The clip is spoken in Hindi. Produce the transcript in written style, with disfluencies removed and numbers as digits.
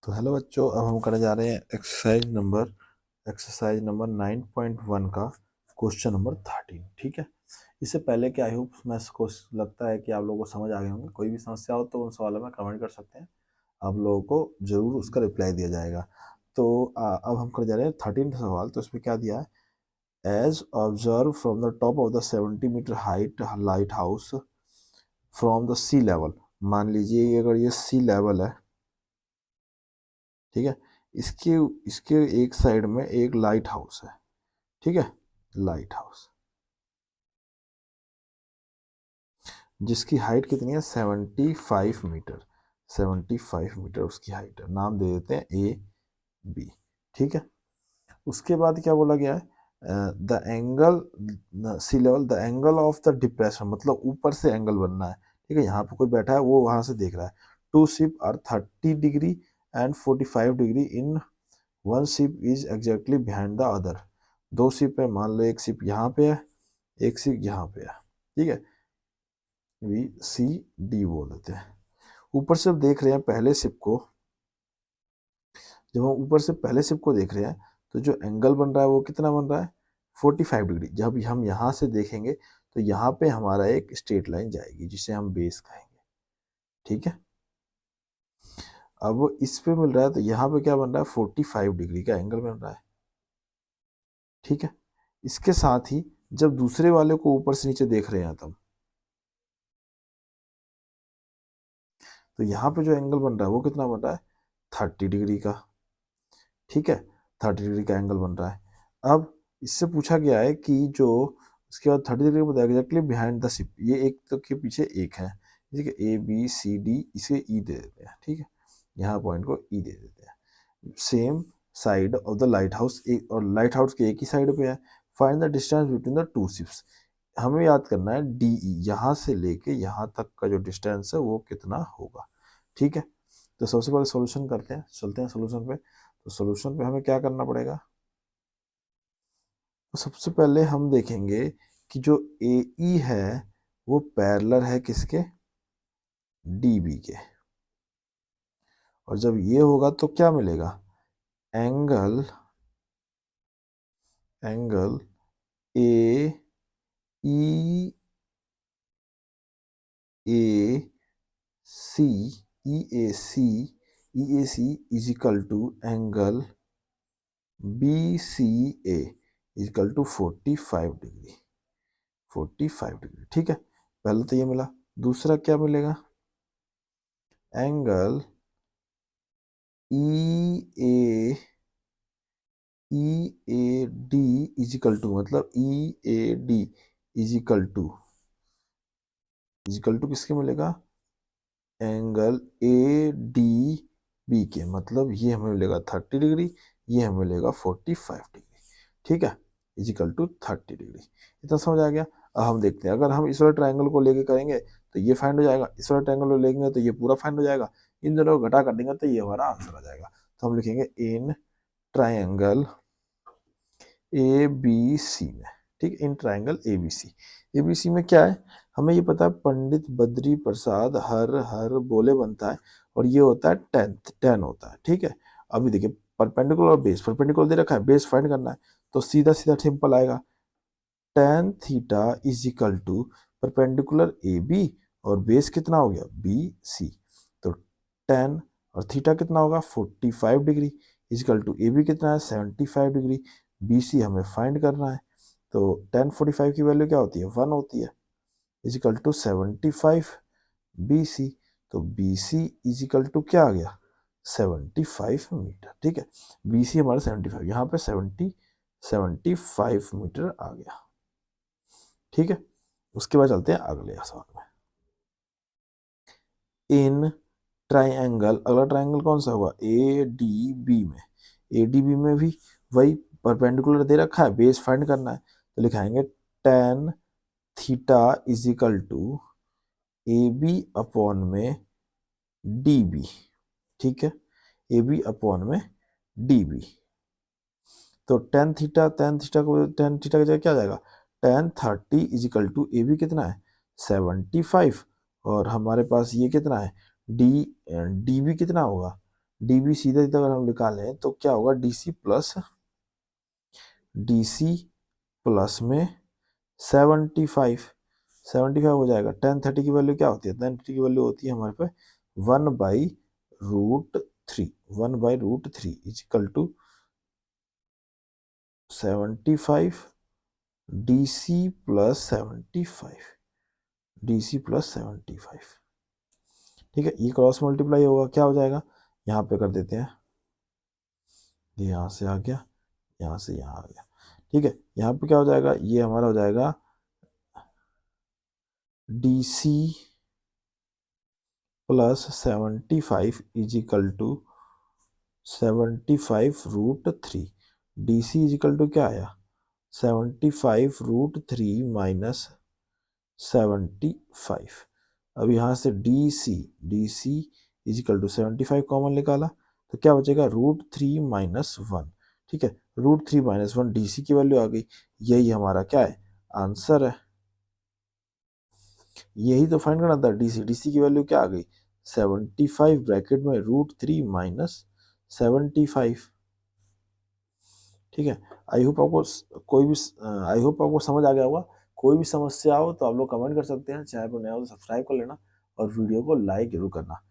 तो हेलो बच्चों, अब हम करने जा रहे हैं एक्सरसाइज नंबर 9.1 का क्वेश्चन नंबर 13। ठीक है। इससे पहले कि आई होप मैं इसको लगता है कि आप लोगों को समझ आ गए होंगे। कोई भी समस्या हो तो उन सवालों में कमेंट कर सकते हैं, आप लोगों को जरूर उसका रिप्लाई दिया जाएगा। तो अब हम कर जा रहे हैं 13 सवाल। तो इसमें क्या दिया है, as observe from the top of the 70 metre height light house from the sea level. मान लीजिए अगर ये सी लेवल है, ठीक है, इसके इसके एक साइड में एक लाइट हाउस है। ठीक है, लाइट हाउस जिसकी हाइट कितनी है, 75 मीटर। 75 मीटर उसकी हाइट है। नाम दे देते हैं ए बी। ठीक है। उसके बाद क्या बोला गया है, the angle sea level, the angle of the depression, मतलब ऊपर से एंगल बनना है। ठीक है, यहाँ पे कोई बैठा है, वो वहां से देख रहा है। Two ship are 30 degree and 45 degree in one ship is exactly behind the other. दो शिप है, मान लो एक शिप यहाँ पे है, एक शिप यहाँ पे है। ठीक है, बी सी डी बोल देते हैं। ऊपर से देख रहे हैं पहले शिप को, जब हम ऊपर से पहले शिप को देख रहे हैं तो जो एंगल बन रहा है वो कितना बन रहा है, 45 डिग्री। जब हम यहाँ से देखेंगे तो यहाँ पे हमारा एक स्ट्रेट लाइन जाएगी जिसे हम बेस कहेंगे। ठीक है, अब वो इस पे मिल रहा है तो यहाँ पे क्या बन रहा है, 45 डिग्री का एंगल बन रहा है। ठीक है, इसके साथ ही जब दूसरे वाले को ऊपर से नीचे देख रहे हैं तब, तो यहाँ पे जो एंगल बन रहा है वो कितना बन रहा है, 30 डिग्री का। ठीक है, 30 डिग्री का एंगल बन रहा है। अब इससे पूछा गया है कि जो उसके बाद 30 डिग्री बताया एग्जैक्टली बिहाइंड द शिप, ये एक तो के पीछे एक है। ठीक है, ए बी सी डी, इसे ई दे देते हैं। ठीक है, यहाँ पॉइंट को ई दे देते हैं। Same side of the light house, एक और लाइट हाउस के एक ही साइड पे है। Find the distance between the two ships. हमें याद करना है डी ई, यहाँ से लेके यहाँ तक का जो डिस्टेंस है वो कितना होगा। ठीक है, तो सबसे पहले सॉल्यूशन करते हैं, चलते हैं सॉल्यूशन पे। तो सॉल्यूशन पे हमें क्या करना पड़ेगा, तो सबसे पहले हम देखेंगे कि जो ए ई है वो पैरेलल है किसके, डी बी के। और जब ये होगा तो क्या मिलेगा, angle angle A E A C E A C is equal to angle B C A is equal to 45 degree. 45 degree. ठीक है, पहले तो ये मिला। दूसरा क्या मिलेगा, angle E A D equal to, मतलब E A D equal to किसके मिलेगा, एंगल ए डी बी के। मतलब ये हमें मिलेगा 30 डिग्री, ये हमें मिलेगा 45 डिग्री। ठीक है, इजिकल टू 30 डिग्री। इतना समझ आ गया। अब हम देखते हैं, अगर हम इस वाले ट्रायंगल को लेके करेंगे तो ये फाइंड हो जाएगा, इस वाले ट्रायंगल को लेंगे तो ये पूरा फाइंड हो जाएगा। इन दोनों को घटा कर देंगे तो ये हमारा आंसर आ जाएगा। तो हम लिखेंगे in triangle A B C में। ठीक, in triangle A B C में क्या है, हमें ये पता है पंडित बद्री प्रसाद हर हर बोले बनता है, और ये होता है 10 होता है। ठीक है, अभी देखिए परपेंडिकुलर और बेस, परपेंडिकुलर दे रखा है, बेस फाइंड करना है। तो सीधा सीधा सिंपल आएगा, tan theta is equal to perpendicular A B और बेस कितना हो गया बी सी। तो tan और थीटा कितना होगा 45 degree is equal to A B कितना है 75 डिग्री। बी सी हमें फाइंड करना है। तो tan 45 की वैल्यू क्या होती है, 1 होती है, is equal to 75 B C. तो B C is equal to क्या आ गया, 75 मीटर। ठीक है, बी सी हमारा 75, यहाँ पे 75 मीटर आ गया। ठीक है, उसके बाद चलते हैं अगले सवाल में। इन ट्राइंगल, अगला ट्राइंगल कौन सा हुआ, ए डी बी में। ए डी बी में भी वही परपेंडिकुलर दे रखा है, बेस फाइंड करना है। तो लिखाएंगे tan theta is equal to A B upon में डी बी। ठीक है, ए बी अपॉन में डी बी। तो tan थीटा की जगह क्या आ जाएगा, tan 30 is equal to A B कितना है 75, और हमारे पास ये कितना है डी डी बी कितना होगा डी बी सीधा सीधा अगर हम निकालें तो क्या होगा, डी सी प्लस में 75 हो जाएगा। टेन थर्टी की वैल्यू क्या होती है, टेन थर्टी की वैल्यू होती है हमारे पे 1/√3, 1/√3 equal to 75 D C plus 75। ठीक है, ये क्रॉस मल्टीप्लाई होगा, क्या हो जाएगा, यहाँ पे कर देते हैं, ये यहाँ से आ गया, यहाँ से यहाँ आ गया। ठीक है, यहाँ पे क्या हो जाएगा, ये हमारा हो जाएगा DC+75 equal to 75√3। DC equal to क्या आया, 75√3 माइनस 75। अब यहाँ से D C equal to 75 common निकाला तो क्या बचेगा, √3 - 1। ठीक है, √3 - 1 DC की वैल्यू आ गई। यही हमारा क्या है, आंसर है। यही तो फाइंड करना था, DC की वैल्यू क्या आ गई, 75 ब्रैकेट में √3 - 75। ठीक है, आई होप आपको आई होप आपको समझ आ गया होगा। कोई भी समस्या हो तो आप लोग कमेंट कर सकते हैं, चैनल पर नया हो तो सब्सक्राइब कर लेना और वीडियो को लाइक जरूर करना।